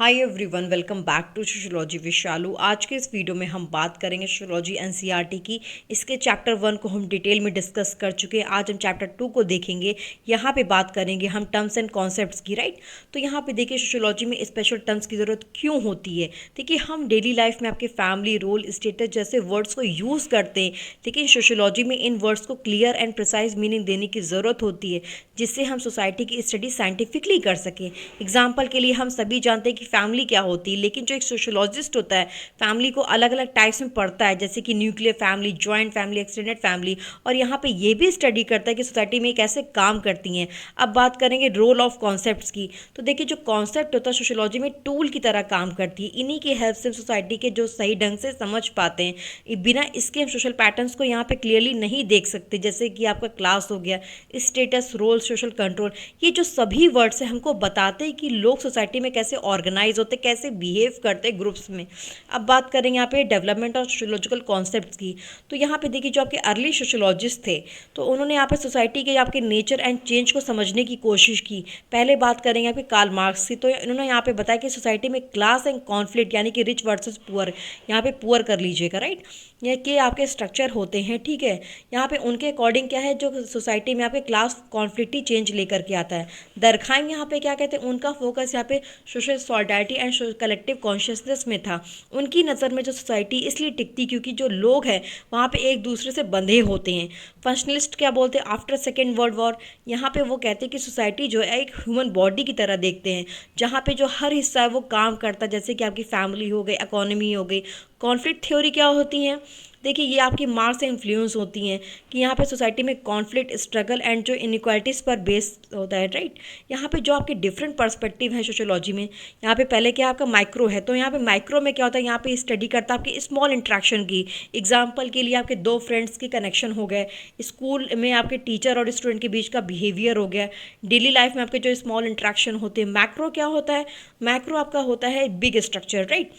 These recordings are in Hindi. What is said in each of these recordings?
Hi everyone, welcome back to sociology with Shalu. आज के इस वीडियो में हम बात करेंगे सोशियोलॉजी एनसीईआरटी की। इसके चैप्टर 1 को हम डिटेल में डिस्कस कर चुके हैं। आज हम चैप्टर 2 को देखेंगे। यहाँ पे बात करेंगे हम टर्म्स एंड कॉन्सेप्ट्स की, राइट। तो यहाँ पे देखिए सोशियोलॉजी में स्पेशल टर्म्स की ज़रूरत क्यों होती है। देखिए हम डेली लाइफ में आपके फैमिली, रोल, स्टेटस जैसे वर्ड्स को यूज़ करते हैं, लेकिन सोशियोलॉजी में इन वर्ड्स को क्लियर एंड प्रिसाइज मीनिंग देने की ज़रूरत होती है, जिससे हम सोसाइटी की स्टडी साइंटिफिकली कर सकें। एग्जाम्पल के लिए हम सभी जानते हैं कि फैमिली क्या होती है, लेकिन जो एक सोशियोलॉजिस्ट होता है फैमिली को अलग अलग टाइप्स में पढ़ता है, जैसे कि nuclear family, joint family, extended family, और यहाँ पे ये भी स्टडी करता है कि सोसाइटी में कैसे काम करती हैं। अब बात करेंगे रोल ऑफ कॉन्सेप्ट्स की। तो देखिए जो कॉन्सेप्ट होता है सोशियोलॉजी में टूल की तरह काम करती है। इन्हीं की हेल्प से सोसाइटी के जो सही ढंग से समझ पाते हैं। बिना इसके हम सोशल पैटर्न्स को यहाँ पे क्लियरली नहीं देख सकते, जैसे कि आपका क्लास हो गया, स्टेटस, रोल, सोशल कंट्रोल। ये जो सभी वर्ड्स हैं हमको बताते हैं कि लोग सोसाइटी में कैसे ऑर्गेनाइज होते, कैसे बिहेव करते ग्रुप्स में। अब बात करेंगे यहाँ पे डेवलपमेंट ऑफ सोशियोलॉजिकल कॉन्सेप्ट्स की। तो यहाँ पे देखिए जो आपके अर्ली सोशियोलॉजिस्ट थे, तो उन्होंने यहाँ पे सोसाइटी के आपके नेचर एंड चेंज को समझने की कोशिश की। पहले बात करेंगे यहाँ पे कार्ल मार्क्स की। तो इन्होंने यहाँ पे बताया कि सोसाइटी में क्लास एंड कॉन्फ्लिक्ट, यानी कि रिच वर्सेस पुअर, यहाँ पे पुअर कर लीजिएगा, राइट, ये के आपके स्ट्रक्चर होते हैं, ठीक है। यहाँ पे उनके अकॉर्डिंग क्या है, जो सोसाइटी में आपके क्लास कॉन्फ्लिक्ट ही चेंज लेकर के आता है। दरखाइम यहाँ पे क्या कहते हैं, उनका फोकस यहाँ पे social solidarity and collective consciousness में था। उनकी नज़र में जो सोसाइटी इसलिए टिकती क्योंकि जो लोग हैं वहाँ पे एक दूसरे से बंधे होते हैं। फंक्शनलिस्ट क्या बोलते हैं, आफ्टर सेकेंड वर्ल्ड वॉर, यहाँ पे वो कहते हैं कि सोसाइटी जो है एक ह्यूमन बॉडी की तरह देखते हैं, जहाँ पे जो हर हिस्सा है वो काम करता है, जैसे कि आपकी फैमिली हो गई, इकोनॉमी हो गई। कॉन्फ्लिक्ट थ्योरी क्या होती हैं, देखिए ये आपकी मार्क्स से इन्फ्लुएंस होती हैं कि यहाँ पे सोसाइटी में कॉन्फ्लिक्ट, स्ट्रगल एंड जो इनइक्वालिटीज़ पर बेस्ड होता है, राइट। यहाँ पे जो आपके डिफरेंट पर्सपेक्टिव है सोशियोलॉजी में, यहाँ पे पहले क्या आपका माइक्रो है, तो यहाँ पे माइक्रो में क्या होता है, यहाँ पे स्टडी करता है आपकी स्मॉल इंट्रैक्शन की। एग्जाम्पल के लिए आपके दो फ्रेंड्स के कनेक्शन हो गए, स्कूल में आपके टीचर और स्टूडेंट के बीच का बिहेवियर हो गया, डेली लाइफ में आपके जो स्मॉल इंट्रैक्शन होते हैं। मैक्रो क्या होता है, मैक्रो आपका होता है बिग स्ट्रक्चर, राइट।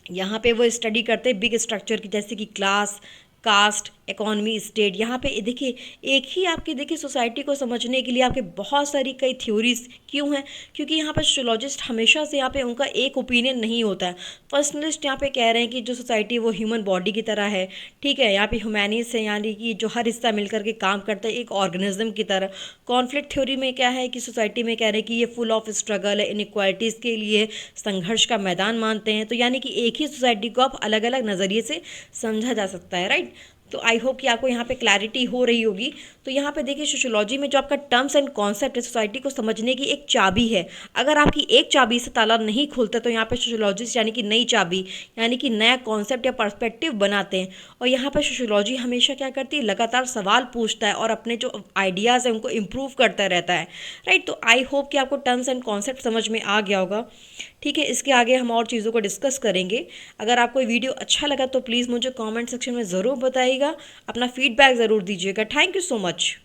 यहाँ पे वो स्टडी करते हैं बिग स्ट्रक्चर की, जैसे कि क्लास, कास्ट, इकोनॉमी, स्टेट। यहाँ पे देखिए एक ही आपकी देखिए सोसाइटी को समझने के लिए आपके बहुत सारी कई थ्योरीज क्यों हैं, क्योंकि यहाँ पर सोशियोलॉजिस्ट हमेशा से यहाँ पे उनका एक ओपिनियन नहीं होता है। पर्सनलिस्ट यहाँ पे कह रहे हैं कि जो सोसाइटी वो ह्यूमन बॉडी की तरह है, ठीक है। यहाँ पे ह्यूमैनिस्ट है, यानी कि जो हर हिस्सा मिलकर के काम करता है एक ऑर्गेनिज्म की तरह। कॉन्फ्लिक्ट थ्योरी में क्या है कि सोसाइटी में कह रहे हैं कि ये फुल ऑफ स्ट्रगल है, इनइक्वालिटीज़ के लिए संघर्ष का मैदान मानते हैं। तो यानी कि एक ही सोसाइटी को आप अलग अलग नज़रिए से समझा जा सकता है, राइट। तो आई होप कि आपको यहाँ पे क्लैरिटी हो रही होगी। तो यहाँ पे देखिए सोशियोलॉजी में जो आपका टर्म्स एंड कॉन्सेप्ट है सोसाइटी को समझने की एक चाबी है। अगर आपकी एक चाबी से ताला नहीं खुलता तो यहाँ पे सोशियोलॉजिस्ट यानी कि नई चाबी, यानी कि नया कॉन्सेप्ट या पर्सपेक्टिव बनाते हैं। और यहाँ पर सोशियोलॉजी हमेशा क्या करती है, लगातार सवाल पूछता है और अपने जो आइडियाज़ हैं उनको इम्प्रूव करता रहता है, राइट। तो आई होप कि आपको टर्म्स एंड कॉन्सेप्ट समझ में आ गया होगा, ठीक है। इसके आगे हम और चीज़ों को डिस्कस करेंगे। अगर आपको वीडियो अच्छा लगा तो प्लीज़ मुझे कमेंट सेक्शन में ज़रूर बताइएगा, अपना फीडबैक ज़रूर दीजिएगा। Thank you so much.